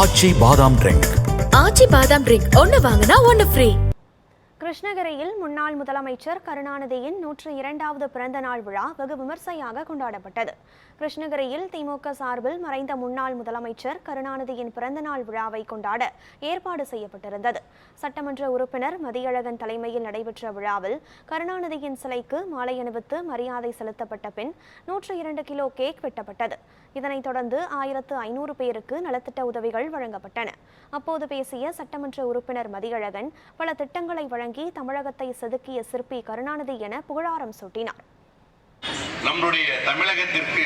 ஆச்சி பாதாம் ட்ரிங்க். ஆச்சி பாதாம் ட்ரிங்க் ஒன்னு வாங்கினா ஒன்னு ஃப்ரீ. கிருஷ்ணகிரியில் முன்னாள் முதலமைச்சர் கருணாநிதியின் 102வது பிறந்த நாள் விழா வெகு விமர்சையாக கொண்டாடப்பட்டது. கிருஷ்ணகிரியில் திமுக சார்பில் மறைந்த முன்னாள் முதலமைச்சர் கருணாநிதியின் பிறந்த நாள் விழாவை கொண்டாட ஏற்பாடு செய்யப்பட்டிருந்தது. சட்டமன்ற உறுப்பினர் மதியழகன் தலைமையில் நடைபெற்ற விழாவில் கருணாநிதியின் சிலைக்கு மாலை அணிவித்து மரியாதை செலுத்தப்பட்ட பின் 102 கிலோ கேக் வெட்டப்பட்டது. இதனைத் தொடர்ந்து 1500 பேருக்கு நலத்திட்ட உதவிகள் வழங்கப்பட்டன. அப்போது பேசிய சட்டமன்ற உறுப்பினர் மதியழகன் பல திட்டங்களை வழங்கி தமிழகத்தை செதுக்கிய சிற்பி கருணாநிதி என புகழாரம் சூட்டினார். நம்முடைய தமிழகத்திற்கு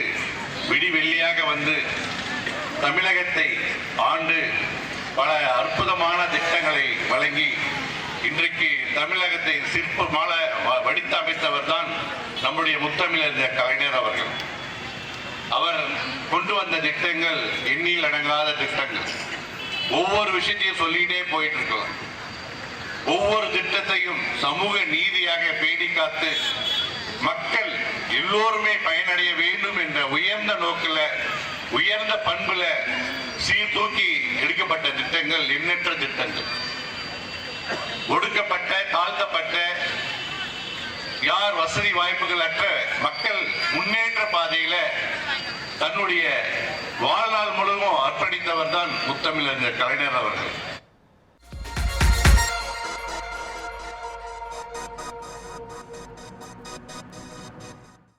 விடிவெள்ளியாக வந்து தமிழகத்தை ஆண்டு பல அற்புதமான திட்டங்களை வழங்கி இன்றைக்கு தமிழகத்தை சிற்பமாக வடித்து அமைத்தவர் தான் நம்முடைய முத்தமிழறிஞர் கலைஞர் அவர்கள். அவர் கொண்டு வந்த திட்டங்கள் எண்ணில் அடங்காத திட்டங்கள். ஒவ்வொரு விஷயத்தையும் சொல்லிட்டே போயிட்டு இருக்கலாம். ஒவ்வொரு திட்டத்தையும் சமூக நீதியாக பேணி காத்து மக்கள் எல்லோருமே பயனடைய வேண்டும் என்ற உயர்ந்த நோக்கில உயர்ந்த பண்புல சீர்தூக்கி எடுக்கப்பட்ட திட்டங்கள் எண்ணற்ற திட்டங்கள். ஒடுக்கப்பட்ட தாழ்த்தப்பட்ட யார் வசதி வாய்ப்புகள் அற்ற மக்கள் முன்னேற்ற பாதையில தன்னுடைய வாழ்நாள் முழுவதும் அர்ப்பணித்தவர் தான் முத்தமிழறிஞர் கலைஞர் அவர்கள்.